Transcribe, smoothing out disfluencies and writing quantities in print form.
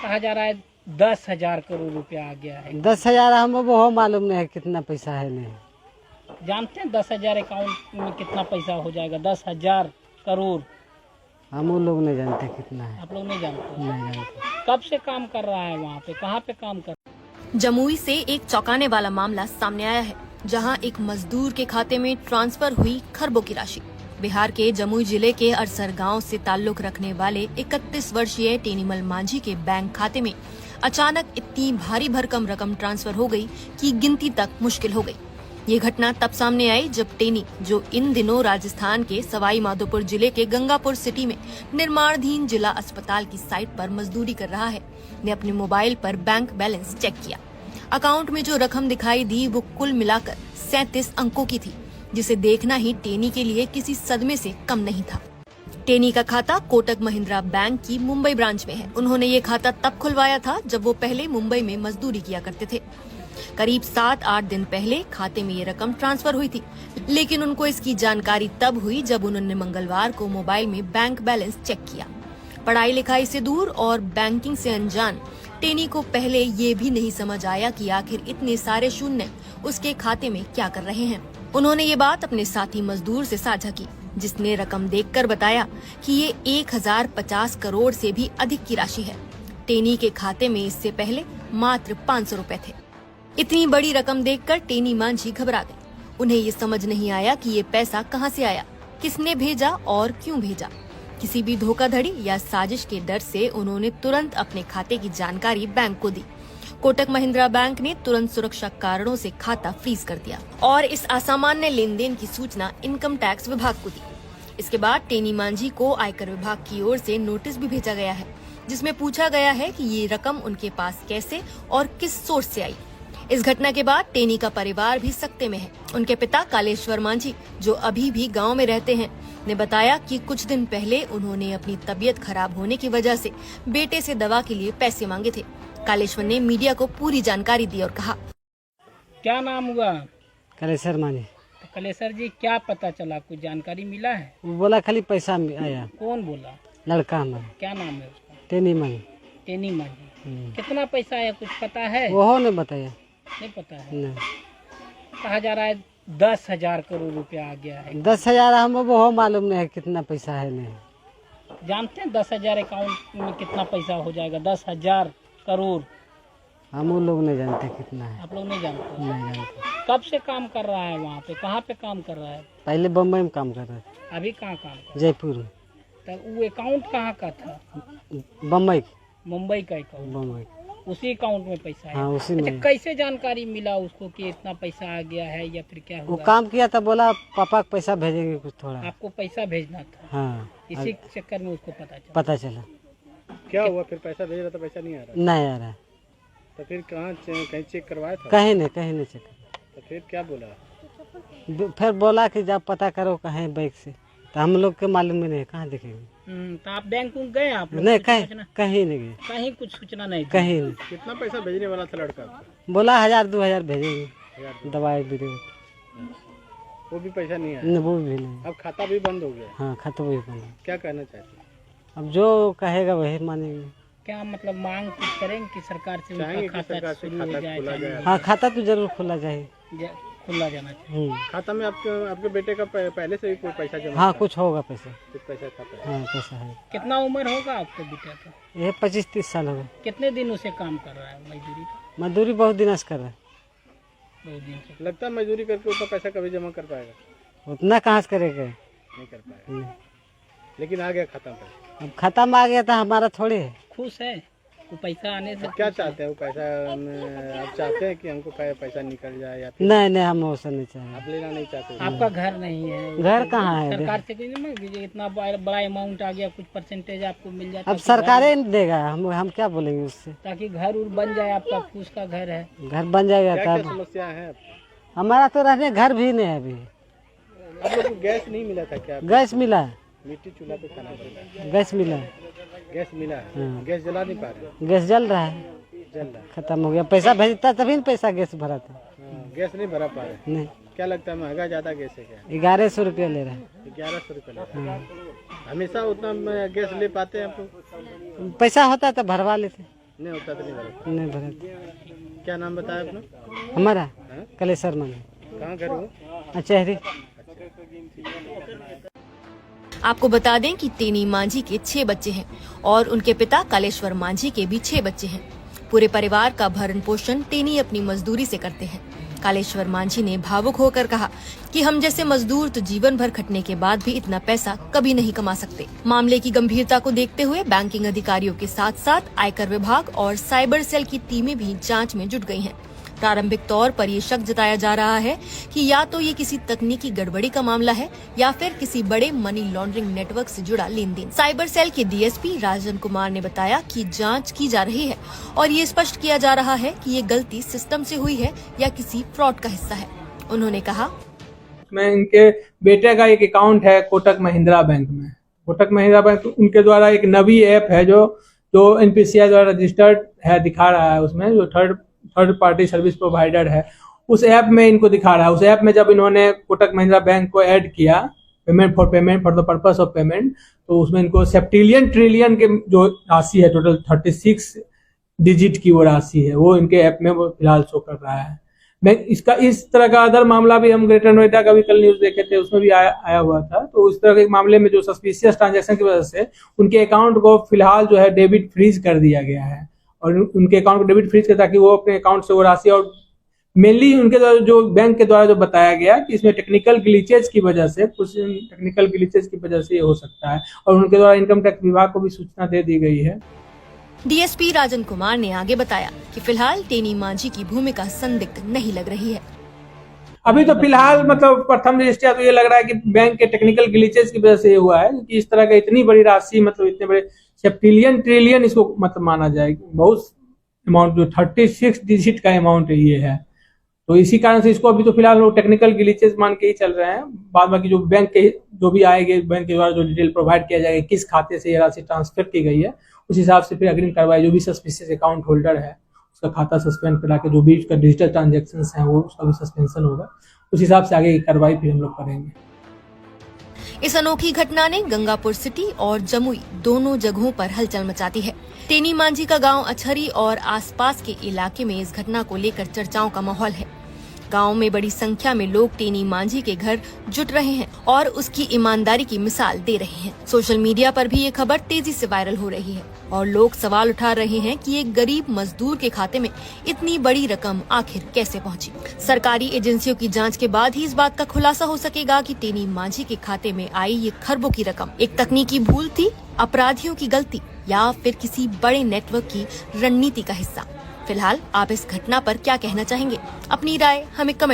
कहा जा रहा है 10,000 करोड़ रुपया आ गया है। 10,000 हमको वो मालूम नहीं है कितना पैसा है। नहीं जानते हैं 10,000 अकाउंट में कितना पैसा हो जाएगा? 10,000 करोड़। हम वो लोग नहीं जानते कितना है। आप लोग नहीं जानते? नहीं जानते। कब से काम कर रहा है वहाँ पे? कहाँ पे काम कर? जमुई से एक चौंकाने वाला मामला सामने आया है, जहां एक मजदूर के खाते में ट्रांसफर हुई खरबों की राशि। बिहार के जमुई जिले के अरसर गांव से ताल्लुक रखने वाले 31 वर्षीय टेनीमल मांझी के बैंक खाते में अचानक इतनी भारी भरकम रकम ट्रांसफर हो गई कि गिनती तक मुश्किल हो गई। ये घटना तब सामने आई जब टेनी, जो इन दिनों राजस्थान के सवाई माधोपुर जिले के गंगापुर सिटी में निर्माणाधीन जिला अस्पताल की साइट पर मजदूरी कर रहा है, ने अपने मोबाइल पर बैंक बैलेंस चेक किया। अकाउंट में जो रकम दिखाई दी वो कुल मिलाकर 37 अंकों की थी, जिसे देखना ही टेनी के लिए किसी सदमे से कम नहीं था। टेनी का खाता कोटक महिंद्रा बैंक की मुंबई ब्रांच में है। उन्होंने ये खाता तब खुलवाया था जब वो पहले मुंबई में मजदूरी किया करते थे। करीब 7-8 दिन पहले खाते में ये रकम ट्रांसफर हुई थी, लेकिन उनको इसकी जानकारी तब हुई जब उन्होंने मंगलवार को मोबाइल में बैंक बैलेंस चेक किया। पढ़ाई लिखाई से दूर और बैंकिंग से अनजान टेनी को पहले ये भी नहीं समझ आया कि आखिर इतने सारे शून्य उसके खाते में क्या कर रहे हैं। उन्होंने ये बात अपने साथी मजदूर से साझा की, जिसने रकम देखकर बताया कि ये 1050 करोड़ से भी अधिक की राशि है। टेनी के खाते में इससे पहले मात्र 500 रुपए थे। इतनी बड़ी रकम देखकर टेनी मांझी घबरा गई। उन्हें ये समझ नहीं आया कि ये पैसा कहां से आया, किसने भेजा और क्यों भेजा। किसी भी धोखाधड़ी या साजिश के डर से उन्होंने तुरंत अपने खाते की जानकारी बैंक को दी। कोटक महिंद्रा बैंक ने तुरंत सुरक्षा कारणों से खाता फ्रीज कर दिया और इस असामान्य लेन देन की सूचना इनकम टैक्स विभाग को दी। इसके बाद टेनी मांझी को आयकर विभाग की ओर से नोटिस भी भेजा गया है, जिसमें पूछा गया है कि ये रकम उनके पास कैसे और किस सोर्स से आई। इस घटना के बाद टेनी का परिवार भी सकते में है। उनके पिता कालेश्वर मांझी, जो अभी भी गांव में रहते हैं, ने बताया कि कुछ दिन पहले उन्होंने अपनी तबीयत खराब होने की वजह से बेटे से दवा के लिए पैसे मांगे थे। कालेश्वर ने मीडिया को पूरी जानकारी दी और कहा, क्या नाम हुआ? कालेश्वर मांझी। तो कालेश्वर जी, क्या पता चला? कुछ जानकारी मिला है? वो बोला खाली पैसा आया। कौन बोला? लड़का हमारा। क्या नाम है उसका? टेनी मांझी। टेनी मांझी। कितना पैसा आया, कुछ पता है? वो ने बताया। नहीं पता है। नहीं। कहा जा रहा है 10,000 करोड़ रुपया आ गया है। 10,000 हमको वो मालूम नहीं है कितना पैसा है। नहीं जानते हैं 10,000 अकाउंट में कितना पैसा हो जाएगा? 10,000 करोड़। हम वो लोग नहीं जानते कितना है। आप लोग नहीं जानते? नहीं जानते। कब से काम कर रहा है वहाँ पे? कहाँ पे काम कर रहा है? पहले बम्बई में काम कर रहे थे। अभी कहाँ काम कर? जयपुर में। तो वो अकाउंट कहाँ का था? बम्बई। मुंबई का अकाउंट। बम्बई। उसी अकाउंट में पैसा है? हाँ, उसी अच्छा, में। कैसे जानकारी मिला उसको कि इतना पैसा आ गया है, या फिर क्या वो हुआ? काम किया था, बोला पापा को पैसा भेजेंगे कुछ थोड़ा। आपको पैसा भेजना था? हाँ, इसी चक्कर में उसको पता चला। क्या हुआ फिर? पैसा भेज रहा था, पैसा नहीं आ रहा? नहीं आ रहा। तो फिर कहीं चेक करवाया था? कहीं नहीं चेक। तो फिर क्या बोला? फिर बोला कि जब पता करो कहीं बैंक से, तो हम लोग के मालूम में नहीं, कहाँ देखेंगे। तो आप बैंक में गए? आप लोग नहीं, कुछ कहीं सूचना? कहीं नहीं गए। कहीं कुछ सूचना नहीं थी? कहीं नहीं। कितना पैसा भेजने वाला था लड़का आपको? बोला 1000-2000 भेजेंगे दवाई बीरो। वो भी पैसा नहीं आया? नहीं, वो भी नहीं। अब खाता भी बंद हो गया? हाँ, खाता भी बंद। क्या कहना चाहते हैं? अब जो कहेगा वही मानेंगे। क्या मतलब मांग कुछ करेंगे कि सरकार से उनका चाहेंगे कि खाता सरकार से शुरू हो खाता जाए? खोला जाए? हाँ, खाता तो जरूर खुला जाए। खुला जाना चाहिए। खाता में आपके बेटे का पहले से ही कोई पैसा जमा हाँ, था? कुछ होगा पैसा। कुछ पैसा खाता है? हाँ, पैसा है। कितना उम्र होगा आपके बेटे का? ये 25-30 साल होगा। कितने दिन उसे काम कर रहा है मजदूरी का? मजदूरी बहुत दिन से कर रहा है। 2 दिन से। लगता है मजदूरी करके उतना पैसा कभी जमा कर पाएगा? उतना कहाँ से करेगा। नहीं कर पाएगा। लेकिन आ गया खाता पे। अब खाता में आ गया था, हमारा थोड़े है। खुश है वो पैसा आने से? क्या चाहते हैं? वो पैसा आप चाहते हैं कि हमको पैसा निकल जाए या फिर नहीं, हम वैसा नहीं चाहेंगे। आप लेना नहीं चाहते? आपका घर नहीं है? घर कहाँ है? सरकार से कोई नहीं मांग लीजिए? इतना बड़ा अमाउंट आ गया, कुछ परसेंटेज आपको मिल जाता? अब सरकारें देगा, हम क्या बोलेंगे उससे। ताकि घर उर बन जाए। आपका फूस का घर है? घर बन जाएगा क्या तब। समस्या है? हमारा तो रहने घर भी नहीं है अभी। आप लोग को गैस नहीं मिला था क्या? गैस मिला है। मिट्टी चूल्हा पे खाना पड़ता है। गैस मिला है। गैस मिला है? हाँ। गैस जला नहीं पा रहे? गैस जल रहा है। जल रहा है। खत्म हो गया। पैसा भेजता तभी न पैसा गैस भरा था। हाँ, गैस नहीं भरा पा रहे? नहीं। क्या लगता है महंगा ज्यादा गैस है क्या? 1100 रुपया ले रहा है। 1100 रुपये ले रहा है। हमेशा उतना गैस ले पाते हैं आप लोग? पैसा होता तो भरवा लेते। नहीं होता तो नहीं भरता। नहीं भरे। क्या नाम बताया अपना? हमारा हाँ? कलेश्वर मन कहाँ घर हो? चेहरी। आपको बता दें कि तेनी मांझी के 6 बच्चे हैं और उनके पिता कालेश्वर मांझी के भी 6 बच्चे हैं। पूरे परिवार का भरण पोषण तेनी अपनी मजदूरी से करते हैं। कालेश्वर मांझी ने भावुक होकर कहा कि हम जैसे मजदूर तो जीवन भर खटने के बाद भी इतना पैसा कभी नहीं कमा सकते। मामले की गंभीरता को देखते हुए बैंकिंग अधिकारियों के साथ साथ आयकर विभाग और साइबर सेल की टीमें भी जांच में जुट गई हैं। प्रारंभिक तौर पर ये शक जताया जा रहा है कि या तो ये किसी तकनीकी गड़बड़ी का मामला है या फिर किसी बड़े मनी लॉन्ड्रिंग नेटवर्क से जुड़ा लेन देन। साइबर सेल के डीएसपी राजन कुमार ने बताया कि जांच की जा रही है और ये स्पष्ट किया जा रहा है कि ये गलती सिस्टम से हुई है या किसी फ्रॉड का हिस्सा है। उन्होंने कहा, मैं इनके बेटे का एक अकाउंट है कोटक महिंद्रा बैंक में। कोटक महिंद्रा बैंक उनके द्वारा एक नवी ऐप है जो एनपीसीआई द्वारा रजिस्टर्ड है, दिखा रहा है उसमें, जो थर्ड पार्टी सर्विस प्रोवाइडर है, उस ऐप में इनको दिखा रहा है। उस ऐप में जब इन्होंने कोटक महिंद्रा बैंक को ऐड किया, payment for the purpose of payment, तो उसमें इनको सेप्टिलियन ट्रिलियन के जो राशि है, टोटल 36 डिजिट की वो राशि है, वो इनके ऐप में वो फिलहाल शो कर रहा है। मैं इसका इस तरह का अदर मामला भी हम ग्रेटर नोएडा का भी कल न्यूज देखे थे, उसमें भी आया हुआ था। तो इस तरह के मामले में जो सस्पिशियस ट्रांजैक्शन की वजह से उनके अकाउंट को फिलहाल जो है डेबिट फ्रीज कर दिया गया है और उनके अकाउंट को डेबिट फ्रीज कर, ताकि वो अपने अकाउंट से वो राशि, और मेनली उनके द्वारा जो बैंक के द्वारा जो बताया गया कि इसमें टेक्निकल ग्लिचेज की वजह से, कुछ टेक्निकल ग्लिचेज की वजह से ये हो सकता है, और उनके द्वारा इनकम टैक्स विभाग को भी सूचना दे दी गई है। डीएसपी राजन कुमार ने आगे बताया कि फिलहाल तेनी मांझी की भूमिका संदिग्ध नहीं लग रही है। अभी तो फिलहाल मतलब प्रथम दृष्टया तो ये लग रहा है कि बैंक के टेक्निकल ग्लिचेज की वजह से ये हुआ है कि इस तरह का इतनी बड़ी राशि, मतलब इतने बड़े सेप्टिलियन ट्रिलियन इसको मतलब माना जाए, बहुत अमाउंट, जो 36 डिजिट का अमाउंट ये है। तो इसी कारण से इसको अभी तो फिलहाल वो टेक्निकल ग्लिचेज मान के ही चल रहे हैं। बाद बाकी जो बैंक के जो भी आएंगे, बैंक के द्वारा जो डिटेल प्रोवाइड किया जाएगा, किस खाते से ये राशि ट्रांसफर की गई है, उस हिसाब से फिर अग्रिम कार्रवाई, जो भी सस्पिशियस अकाउंट होल्डर है उसका खाता सस्पेंड करा के, जो भी उसका डिजिटल ट्रांजेक्शन है वो उसका भी सस्पेंशन होगा, उस हिसाब से आगे की कार्रवाई फिर हम लोग करेंगे। इस अनोखी घटना ने गंगापुर सिटी और जमुई दोनों जगहों पर हलचल मचाती है। तेनी मांझी का गांव अछरी और आसपास के इलाके में इस घटना को लेकर चर्चाओं का माहौल है। गांव में बड़ी संख्या में लोग तेनी मांझी के घर जुट रहे हैं और उसकी ईमानदारी की मिसाल दे रहे हैं। सोशल मीडिया पर भी ये खबर तेजी से वायरल हो रही है और लोग सवाल उठा रहे हैं कि एक गरीब मजदूर के खाते में इतनी बड़ी रकम आखिर कैसे पहुंची। सरकारी एजेंसियों की जांच के बाद ही इस बात का खुलासा हो सकेगा कि तेनी मांझी के खाते में आई ये खरबों की रकम एक तकनीकी भूल थी, अपराधियों की गलती, या फिर किसी बड़े नेटवर्क की रणनीति का हिस्सा। फिलहाल आप इस घटना पर क्या कहना चाहेंगे? अपनी राय हमें कमेंट